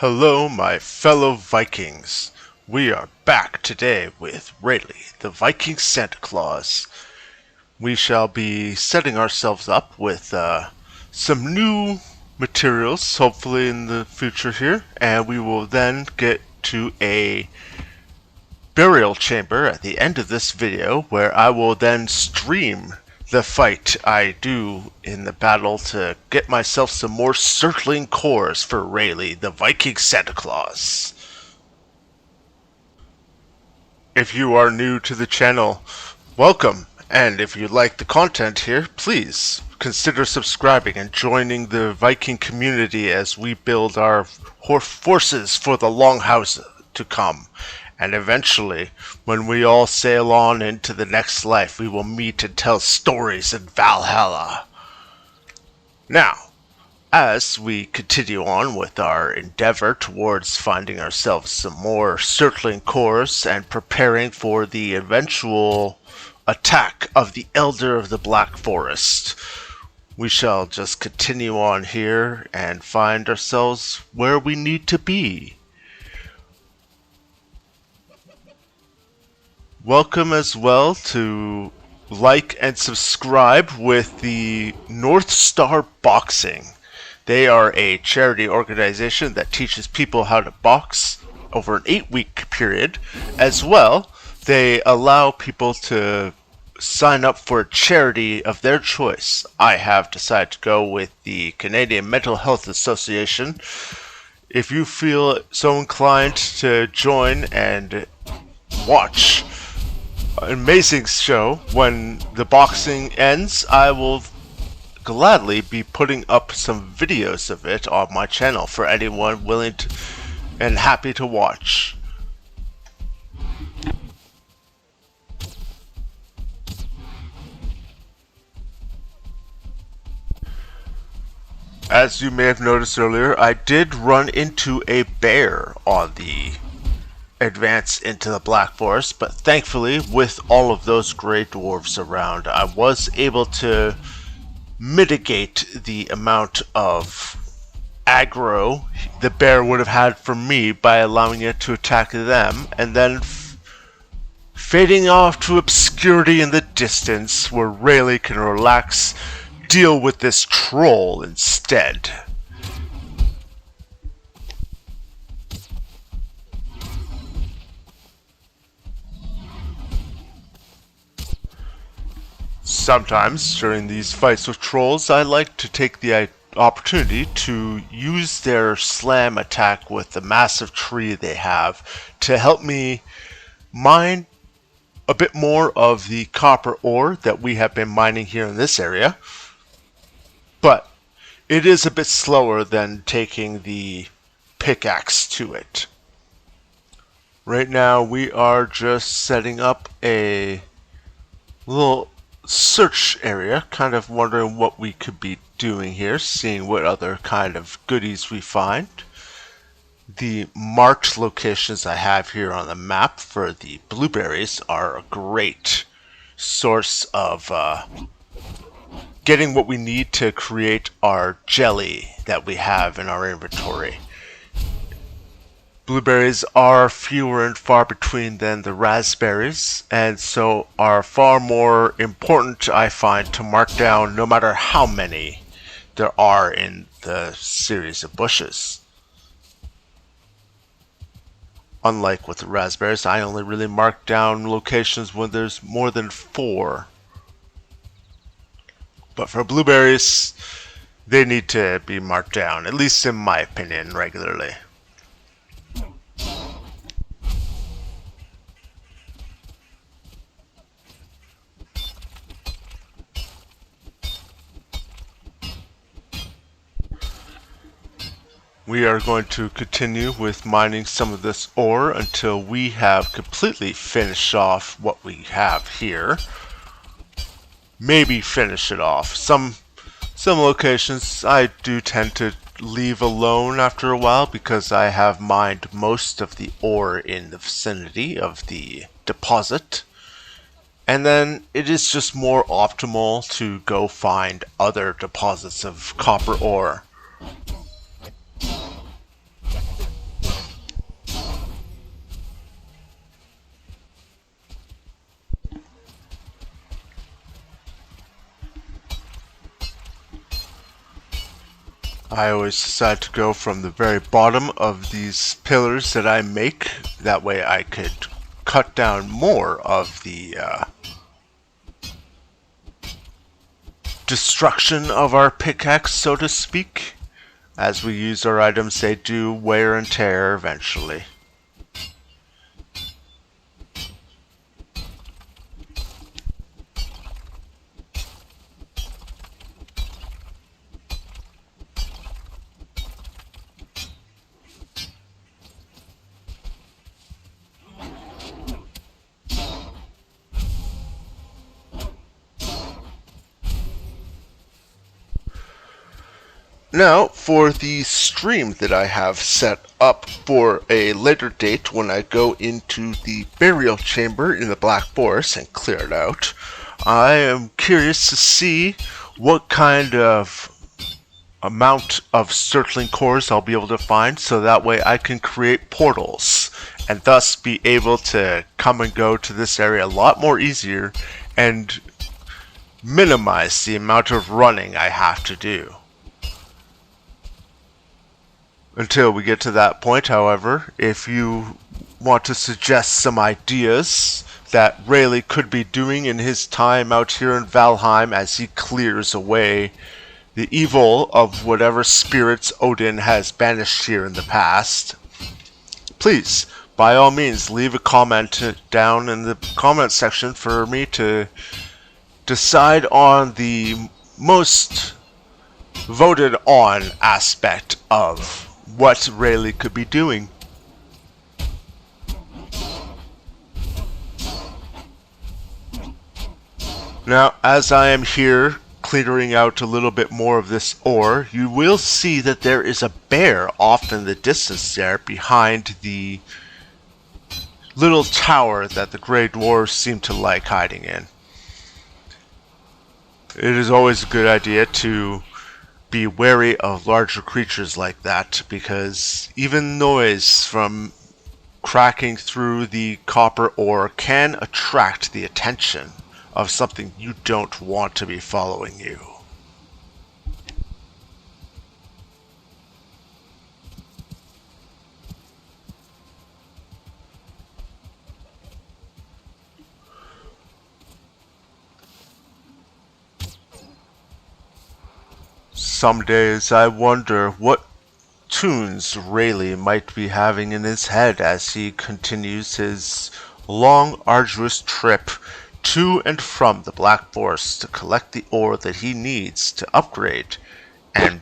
Hello, my fellow Vikings. We are back today with Reyliegh, the Viking Santa Claus. We shall be setting ourselves up with some new materials, hopefully in the future here, and we will then get to a burial chamber at the end of this video where I will then stream the fight I do in the battle to get myself some more surtling cores for Reyliegh, the Viking Santa Claus. If you are new to the channel, welcome, and if you like the content here, please consider subscribing and joining the Viking community as we build our forces for the longhouse to come. And eventually, when we all sail on into the next life, we will meet and tell stories in Valhalla. Now, as we continue on with our endeavor towards finding ourselves some more surtling cores and preparing for the eventual attack of the Elder of the Black Forest, we shall just continue on here and find ourselves where we need to be. Welcome as well to like and subscribe with the North Star Boxing. They are a charity organization that teaches people how to box over an 8-week period. As well, they allow people to sign up for a charity of their choice. I have decided to go with the Canadian Mental Health Association. If you feel so inclined to join and watch an amazing show when the boxing ends, I will gladly be putting up some videos of it on my channel for anyone willing to and happy to watch. As you may have noticed earlier, I did run into a bear on the advance into the Black Forest, but thankfully with all of those gray dwarves around, I was able to mitigate the amount of aggro the bear would have had from me by allowing it to attack them and then fading off to obscurity in the distance where Reyliegh can relax, deal with this troll instead. Sometimes, during these fights with trolls, I like to take the opportunity to use their slam attack with the massive tree they have to help me mine a bit more of the copper ore that we have been mining here in this area. But it is a bit slower than taking the pickaxe to it. Right now we are just setting up a little search area, kind of wondering what we could be doing here, seeing what other kind of goodies we find. The marked locations I have here on the map for the blueberries are a great source of getting what we need to create our jelly that we have in our inventory. Blueberries are fewer and far between than the raspberries, and so are far more important, I find, to mark down no matter how many there are in the series of bushes. Unlike with the raspberries, I only really mark down locations when there's more than 4. But for blueberries, they need to be marked down, at least in my opinion, regularly. We are going to continue with mining some of this ore until we have completely finished off what we have here. Maybe finish it off. Some locations I do tend to leave alone after a while because I have mined most of the ore in the vicinity of the deposit. And then it is just more optimal to go find other deposits of copper ore. I always decide to go from the very bottom of these pillars that I make. That way I could cut down more of the destruction of our pickaxe, so to speak. As we use our items, they do wear and tear eventually. Now, for the stream that I have set up for a later date when I go into the burial chamber in the Black Forest and clear it out, I am curious to see what kind of amount of surtling cores I'll be able to find, so that way I can create portals and thus be able to come and go to this area a lot more easier and minimize the amount of running I have to do. Until we get to that point, however, if you want to suggest some ideas that Reyliegh could be doing in his time out here in Valheim as he clears away the evil of whatever spirits Odin has banished here in the past, please, by all means, leave a comment down in the comment section for me to decide on the most voted on aspect of what Reyliegh could be doing. Now, as I am here clearing out a little bit more of this ore, you will see that there is a bear off in the distance there behind the little tower that the Grey Dwarves seem to like hiding in. It is always a good idea to be wary of larger creatures like that, because even noise from cracking through the copper ore can attract the attention of something you don't want to be following you. Some days I wonder what tunes Reyliegh might be having in his head as he continues his long, arduous trip to and from the Black Forest to collect the ore that he needs to upgrade and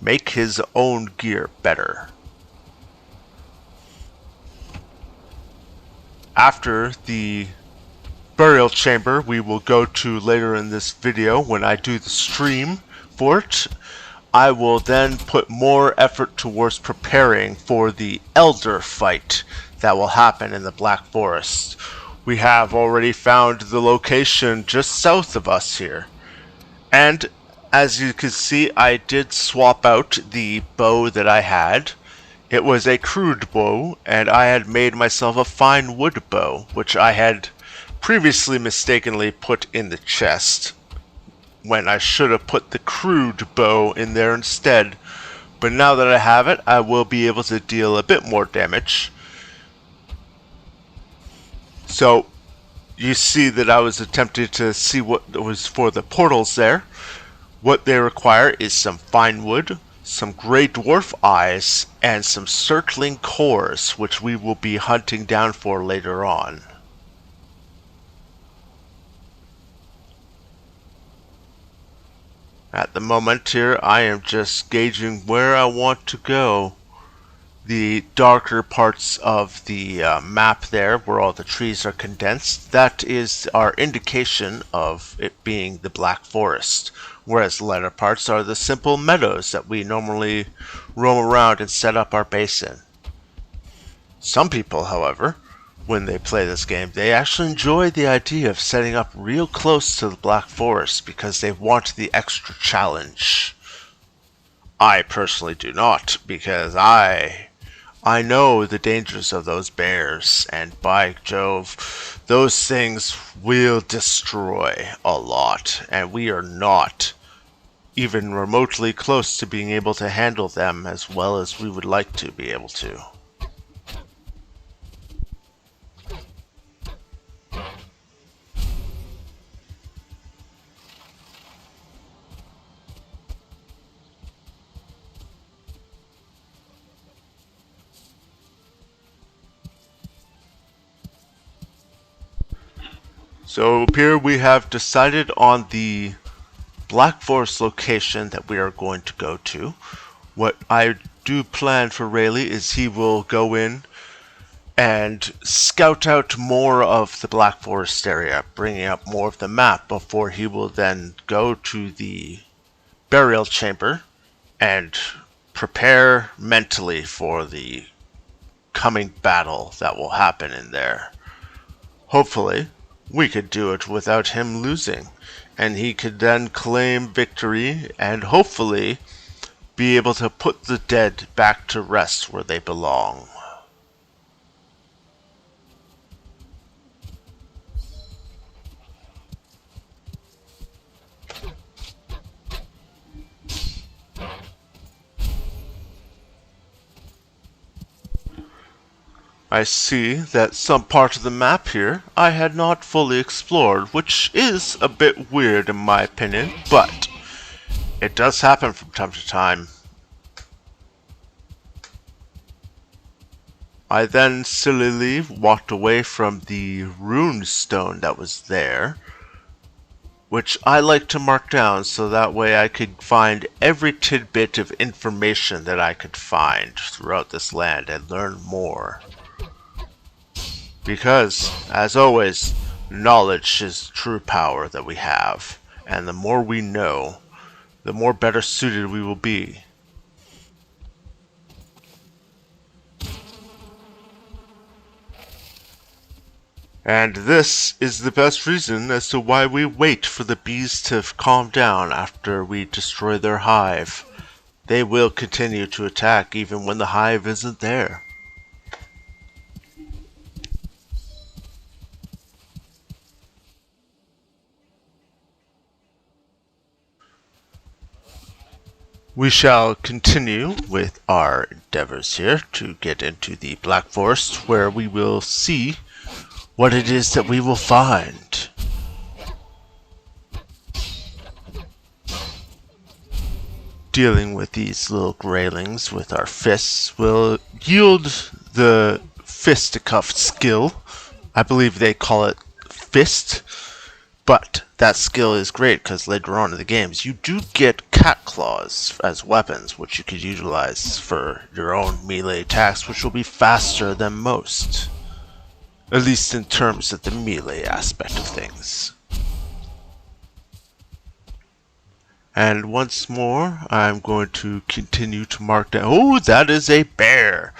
make his own gear better. After the burial chamber we will go to later in this video when I do the stream for it, I will then put more effort towards preparing for the Elder fight that will happen in the Black Forest. We have already found the location just south of us here. And as you can see, I did swap out the bow that I had. It was a crude bow, and I had made myself a fine wood bow, which I had previously mistakenly put in the chest, when I should have put the crude bow in there instead. But now that I have it, I will be able to deal a bit more damage. So you see that I was attempting to see what was for the portals there. What they require is some fine wood, some Grey Dwarf eyes, and some surtling cores, which we will be hunting down for later on. At the moment here, I am just gauging where I want to go. The darker parts of the map there, where all the trees are condensed, that is our indication of it being the Black Forest, whereas the lighter parts are the simple meadows that we normally roam around and set up our base in. Some people, however, when they play this game, they actually enjoy the idea of setting up real close to the Black Forest because they want the extra challenge. I personally do not, because I know the dangers of those bears, and by Jove, those things will destroy a lot, and we are not even remotely close to being able to handle them as well as we would like to be able to. So up here we have decided on the Black Forest location that we are going to go to. What I do plan for Reyliegh is he will go in and scout out more of the Black Forest area, bringing up more of the map before he will then go to the burial chamber and prepare mentally for the coming battle that will happen in there. Hopefully, we could do it without him losing, and he could then claim victory and hopefully be able to put the dead back to rest where they belong. I see that some part of the map here I had not fully explored, which is a bit weird in my opinion, but it does happen from time to time. I then sillily walked away from the rune stone that was there, which I like to mark down so that way I could find every tidbit of information that I could find throughout this land and learn more. Because, as always, knowledge is true power that we have, and the more we know, the more better suited we will be. And this is the best reason as to why we wait for the bees to calm down after we destroy their hive. They will continue to attack even when the hive isn't there. We shall continue with our endeavors here to get into the Black Forest, where we will see what it is that we will find. Dealing with these little graylings with our fists will yield the fisticuff skill. I believe they call it fist. But that skill is great because later on in the games you do get cat claws as weapons, which you could utilize for your own melee attacks, which will be faster than most. At least in terms of the melee aspect of things. And once more, I'm going to continue to mark down. Oh, that is a bear!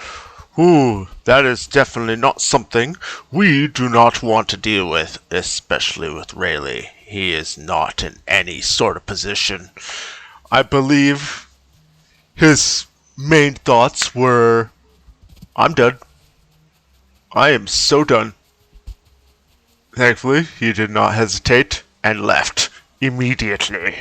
Ooh, that is definitely not something we do not want to deal with, especially with Reyliegh. He is not in any sort of position. I believe his main thoughts were, I'm done. I am so done. Thankfully, he did not hesitate and left immediately.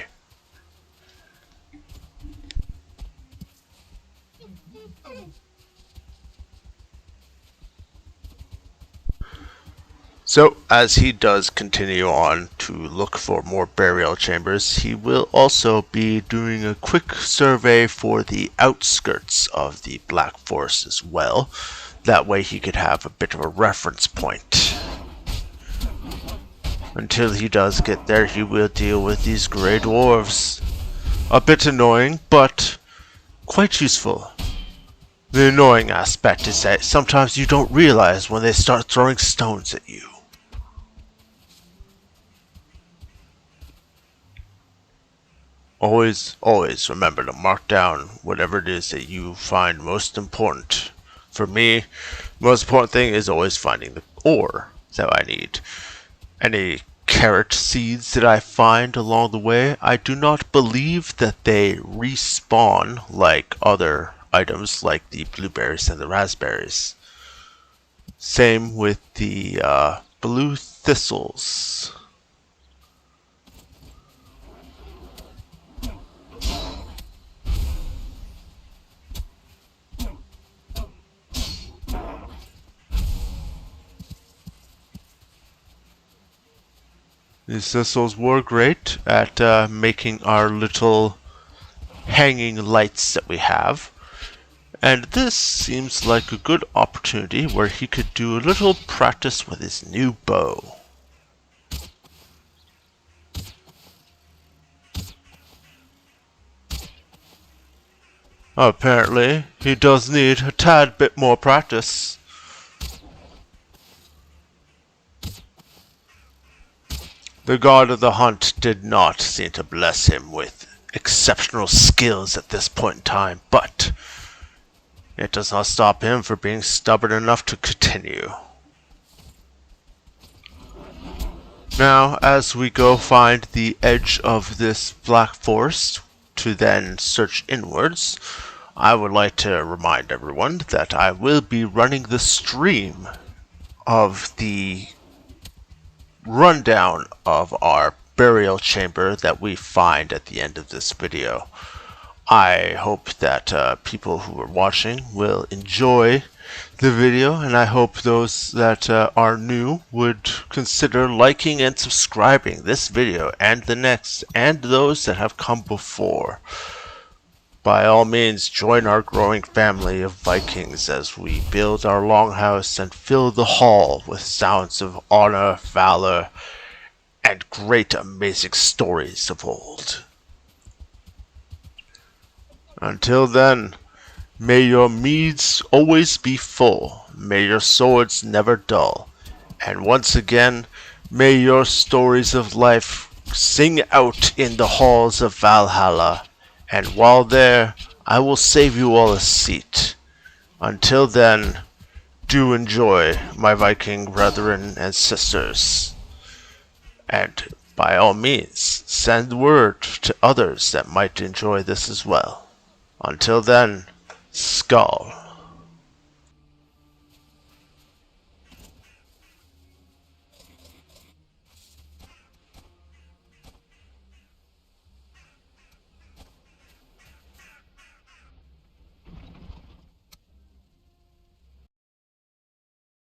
So, as he does continue on to look for more burial chambers, he will also be doing a quick survey for the outskirts of the Black Forest as well. That way he could have a bit of a reference point. Until he does get there, he will deal with these grey dwarves. A bit annoying, but quite useful. The annoying aspect is that sometimes you don't realize when they start throwing stones at you. Always remember to mark down whatever it is that you find most important. For me, the most important thing is always finding the ore that I need. Any carrot seeds that I find along the way, I do not believe that they respawn like other items like the blueberries and the raspberries. Same with the blue thistles. These thistles were great at making our little hanging lights that we have. And this seems like a good opportunity where he could do a little practice with his new bow. Apparently, he does need a tad bit more practice. The god of the hunt did not seem to bless him with exceptional skills at this point in time, but it does not stop him from being stubborn enough to continue. Now, as we go find the edge of this black forest to then search inwards, I would like to remind everyone that I will be running the stream of the rundown of our burial chamber that we find at the end of this video. I hope that people who are watching will enjoy the video, and I hope those that are new would consider liking and subscribing this video and the next, and those that have come before. By all means, join our growing family of Vikings as we build our longhouse and fill the hall with sounds of honor, valor, and great amazing stories of old. Until then, may your meads always be full, may your swords never dull, and once again, may your stories of life sing out in the halls of Valhalla, and while there, I will save you all a seat. Until then, do enjoy, my Viking brethren and sisters. And by all means, send word to others that might enjoy this as well. Until then, Skull.